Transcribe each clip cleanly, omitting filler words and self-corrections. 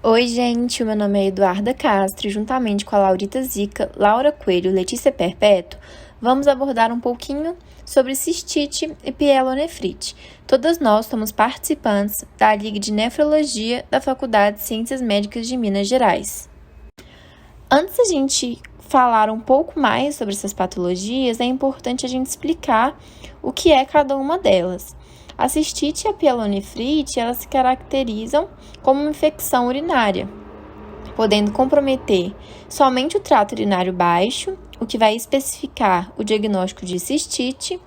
Oi, gente, meu nome é Eduarda Castro e juntamente com a Laurita Zica, Laura Coelho e Letícia Perpétuo, vamos abordar um pouquinho sobre cistite e pielonefrite. Todas nós somos participantes da Liga de Nefrologia da Faculdade de Ciências Médicas de Minas Gerais. Antes da gente falar um pouco mais sobre essas patologias, é importante a gente explicar o que é cada uma delas. A cistite e a pielonefrite, elas se caracterizam como uma infecção urinária, podendo comprometer somente o trato urinário baixo, o que vai especificar o diagnóstico de cistite,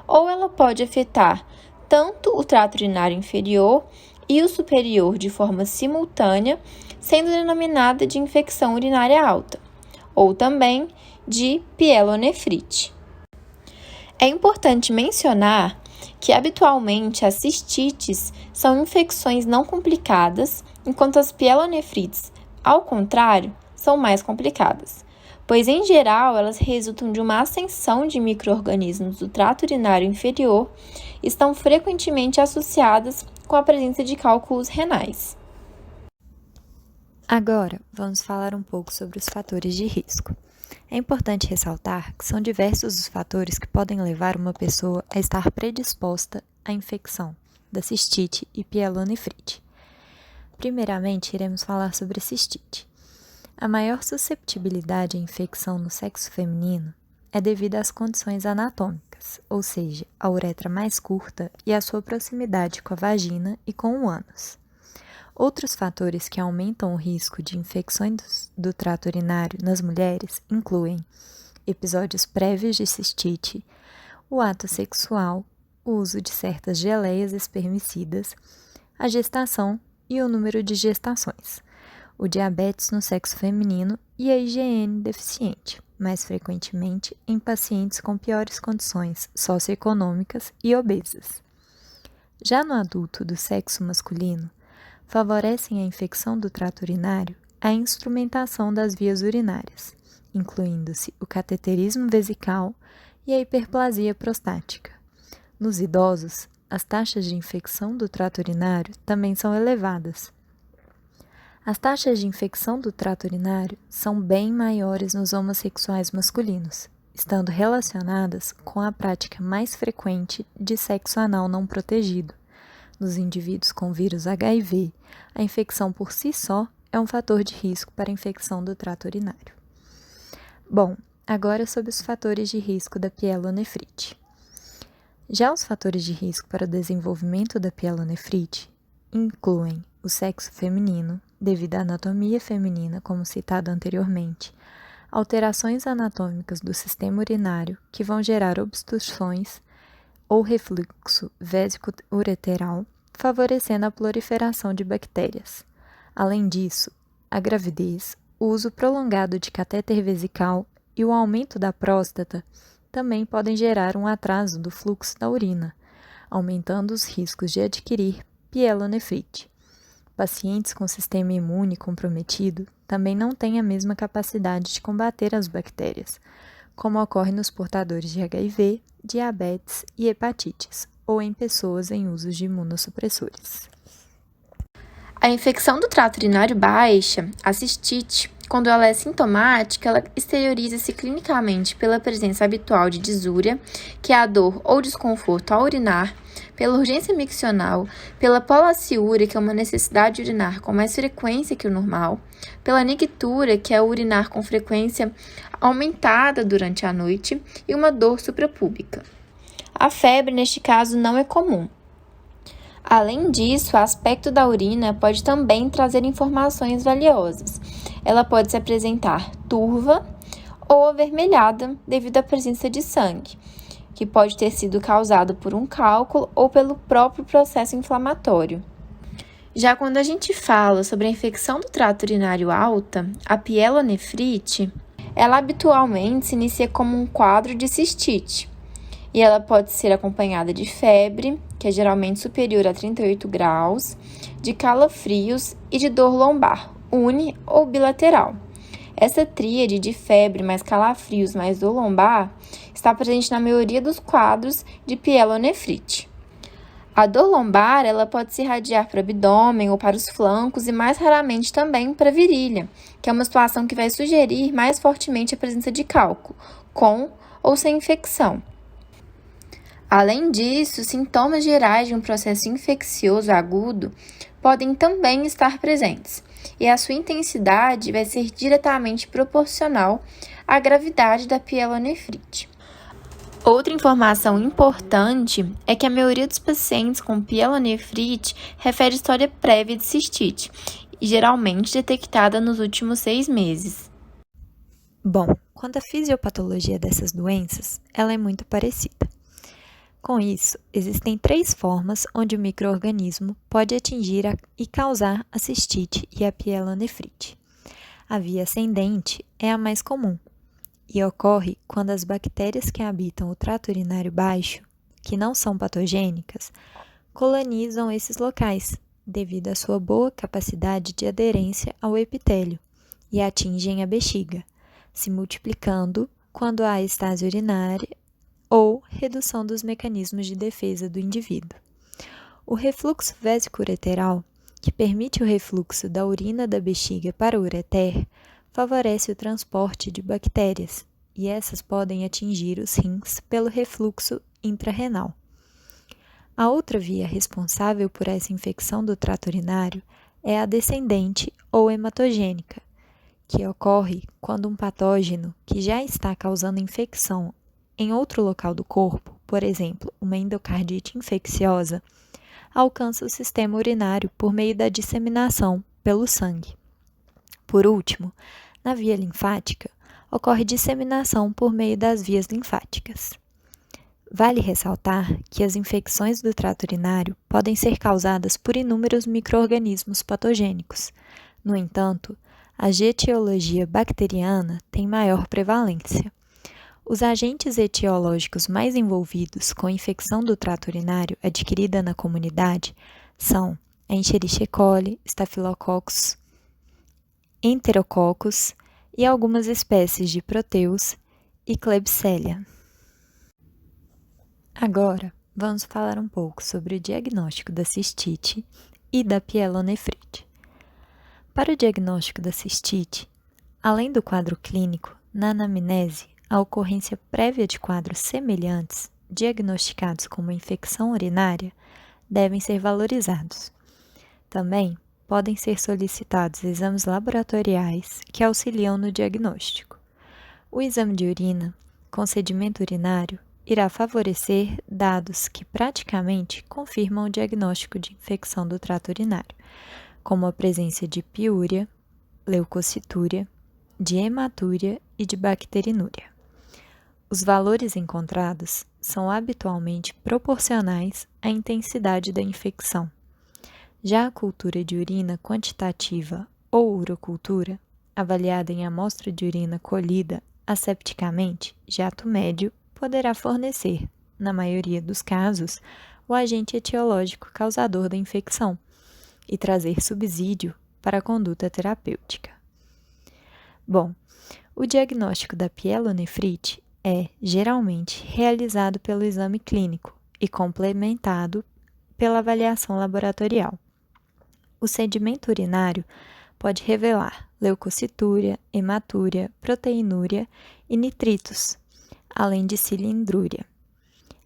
ou ela pode afetar tanto o trato urinário inferior e o superior de forma simultânea, sendo denominada de infecção urinária alta, ou também de pielonefrite. É importante mencionar que habitualmente as cistites são infecções não complicadas, enquanto as pielonefrites, ao contrário, são mais complicadas, pois em geral elas resultam de uma ascensão de micro-organismos do trato urinário inferior e estão frequentemente associadas com a presença de cálculos renais. Agora, vamos falar um pouco sobre os fatores de risco. É importante ressaltar que são diversos os fatores que podem levar uma pessoa a estar predisposta à infecção da cistite e pielonefrite. Primeiramente, iremos falar sobre a cistite. A maior susceptibilidade à infecção no sexo feminino é devido às condições anatômicas, ou seja, a uretra mais curta e a sua proximidade com a vagina e com o ânus. Outros fatores que aumentam o risco de infecções do trato urinário nas mulheres incluem episódios prévios de cistite, o ato sexual, o uso de certas geleias espermicidas, a gestação e o número de gestações, o diabetes no sexo feminino e a higiene deficiente, mais frequentemente em pacientes com piores condições socioeconômicas e obesas. Já no adulto do sexo masculino, favorecem a infecção do trato urinário a instrumentação das vias urinárias, incluindo-se o cateterismo vesical e a hiperplasia prostática. Nos idosos, as taxas de infecção do trato urinário também são elevadas. As taxas de infecção do trato urinário são bem maiores nos homossexuais masculinos, estando relacionadas com a prática mais frequente de sexo anal não protegido. Nos indivíduos com vírus HIV, a infecção por si só é um fator de risco para a infecção do trato urinário. Bom, agora sobre os fatores de risco da pielonefrite. Já os fatores de risco para o desenvolvimento da pielonefrite incluem o sexo feminino, devido à anatomia feminina, como citado anteriormente, alterações anatômicas do sistema urinário que vão gerar obstruções ou refluxo vésico-ureteral, favorecendo a proliferação de bactérias. Além disso, a gravidez, o uso prolongado de catéter vesical e o aumento da próstata também podem gerar um atraso do fluxo da urina, aumentando os riscos de adquirir pielonefrite. Pacientes com sistema imune comprometido também não têm a mesma capacidade de combater as bactérias, como ocorre nos portadores de HIV, diabetes e hepatites, ou em pessoas em uso de imunossupressores. A infecção do trato urinário baixa, a cistite, quando ela é sintomática, ela exterioriza-se clinicamente pela presença habitual de disúria, que é a dor ou desconforto ao urinar, pela urgência miccional, pela polaciúria, que é uma necessidade de urinar com mais frequência que o normal, pela nictura, que é o urinar com frequência aumentada durante a noite, e uma dor suprapúbica. A febre, neste caso, não é comum. Além disso, o aspecto da urina pode também trazer informações valiosas. Ela pode se apresentar turva ou avermelhada devido à presença de sangue, que pode ter sido causado por um cálculo ou pelo próprio processo inflamatório. Já quando a gente fala sobre a infecção do trato urinário alta, a pielonefrite, ela habitualmente se inicia como um quadro de cistite, e ela pode ser acompanhada de febre, que é geralmente superior a 38 graus, de calafrios e de dor lombar, uni ou bilateral. Essa tríade de febre mais calafrios mais dor lombar está presente na maioria dos quadros de pielonefrite. A dor lombar, ela pode se irradiar para o abdômen ou para os flancos e mais raramente também para a virilha, que é uma situação que vai sugerir mais fortemente a presença de cálculo, com ou sem infecção. Além disso, sintomas gerais de um processo infeccioso agudo podem também estar presentes, e a sua intensidade vai ser diretamente proporcional à gravidade da pielonefrite. Outra informação importante é que a maioria dos pacientes com pielonefrite refere história prévia de cistite, geralmente detectada nos últimos 6 meses. Bom, quanto à fisiopatologia dessas doenças, ela é muito parecida. Com isso, existem 3 formas onde o micro-organismo pode atingir e causar a cistite e a pielonefrite. A via ascendente é a mais comum e ocorre quando as bactérias que habitam o trato urinário baixo, que não são patogênicas, colonizam esses locais devido à sua boa capacidade de aderência ao epitélio e atingem a bexiga, se multiplicando quando há estase urinária ou redução dos mecanismos de defesa do indivíduo. O refluxo vésico-ureteral, que permite o refluxo da urina da bexiga para o ureter, favorece o transporte de bactérias, e essas podem atingir os rins pelo refluxo intrarrenal. A outra via responsável por essa infecção do trato urinário é a descendente ou hematogênica, que ocorre quando um patógeno que já está causando infecção em outro local do corpo, por exemplo, uma endocardite infecciosa, alcança o sistema urinário por meio da disseminação pelo sangue. Por último, na via linfática, ocorre disseminação por meio das vias linfáticas. Vale ressaltar que as infecções do trato urinário podem ser causadas por inúmeros micro-organismos patogênicos. No entanto, a etiologia bacteriana tem maior prevalência. Os agentes etiológicos mais envolvidos com a infecção do trato urinário adquirida na comunidade são a Escherichia coli, Staphylococcus, Enterococcus e algumas espécies de Proteus e Klebsiella. Agora, vamos falar um pouco sobre o diagnóstico da cistite e da pielonefrite. Para o diagnóstico da cistite, além do quadro clínico, na anamnese, a ocorrência prévia de quadros semelhantes, diagnosticados como infecção urinária, devem ser valorizados. Também podem ser solicitados exames laboratoriais que auxiliam no diagnóstico. O exame de urina, com sedimento urinário, irá favorecer dados que praticamente confirmam o diagnóstico de infecção do trato urinário, como a presença de piúria, leucocitúria, de hematúria e de bacterinúria. Os valores encontrados são habitualmente proporcionais à intensidade da infecção. Já a cultura de urina quantitativa ou urocultura, avaliada em amostra de urina colhida assepticamente, jato médio, poderá fornecer, na maioria dos casos, o agente etiológico causador da infecção e trazer subsídio para a conduta terapêutica. Bom, o diagnóstico da pielonefrite é, geralmente, realizado pelo exame clínico e complementado pela avaliação laboratorial. O sedimento urinário pode revelar leucocitúria, hematúria, proteinúria e nitritos, além de cilindrúria.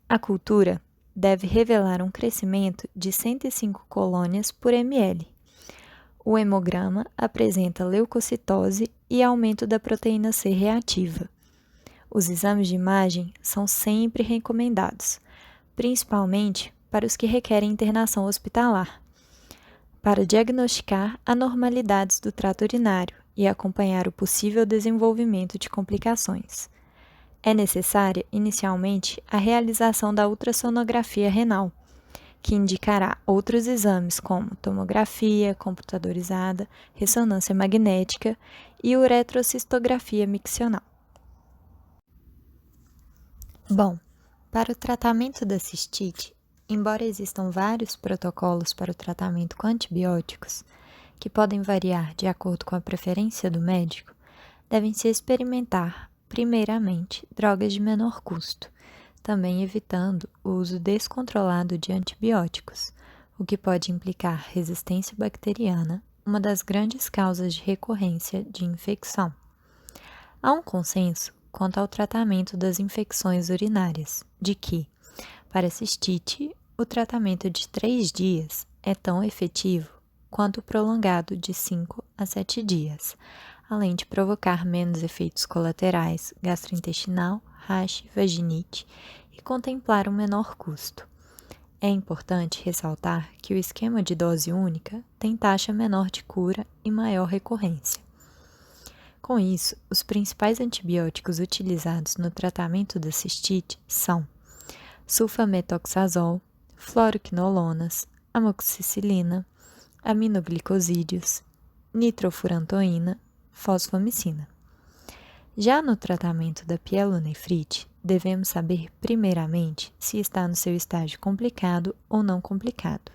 A cultura deve revelar um crescimento de 105 colônias por ml. O hemograma apresenta leucocitose e aumento da proteína C reativa. Os exames de imagem são sempre recomendados, principalmente para os que requerem internação hospitalar, para diagnosticar anormalidades do trato urinário e acompanhar o possível desenvolvimento de complicações. É necessária, inicialmente, a realização da ultrassonografia renal, que indicará outros exames como tomografia computadorizada, ressonância magnética e uretrocistografia miccional. Bom, para o tratamento da cistite, embora existam vários protocolos para o tratamento com antibióticos, que podem variar de acordo com a preferência do médico, devem-se experimentar, primeiramente, drogas de menor custo, também evitando o uso descontrolado de antibióticos, o que pode implicar resistência bacteriana, uma das grandes causas de recorrência de infecção. Há um consenso quanto ao tratamento das infecções urinárias, de que, para a cistite, o tratamento de 3 dias é tão efetivo quanto o prolongado de 5 a 7 dias, além de provocar menos efeitos colaterais gastrointestinal, rash, vaginite e contemplar um menor custo. É importante ressaltar que o esquema de dose única tem taxa menor de cura e maior recorrência. Com isso, os principais antibióticos utilizados no tratamento da cistite são sulfametoxazol, fluoroquinolonas, amoxicilina, aminoglicosídeos, nitrofurantoína, fosfomicina. Já no tratamento da pielonefrite, devemos saber primeiramente se está no seu estágio complicado ou não complicado.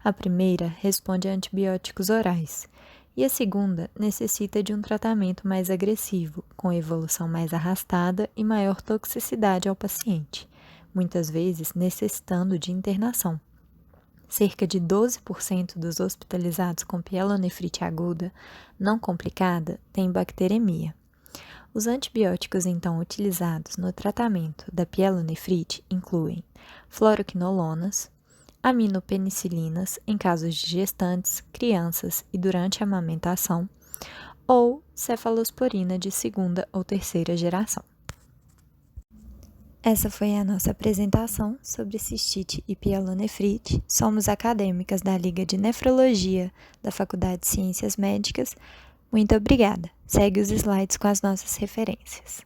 A primeira responde a antibióticos orais e a segunda necessita de um tratamento mais agressivo, com evolução mais arrastada e maior toxicidade ao paciente, muitas vezes necessitando de internação. Cerca de 12% dos hospitalizados com pielonefrite aguda não complicada têm bacteremia. Os antibióticos então utilizados no tratamento da pielonefrite incluem fluoroquinolonas, aminopenicilinas em casos de gestantes, crianças e durante a amamentação, ou cefalosporina de 2ª ou 3ª geração. Essa foi a nossa apresentação sobre cistite e pielonefrite. Somos acadêmicas da Liga de Nefrologia da Faculdade de Ciências Médicas. Muito obrigada. Segue os slides com as nossas referências.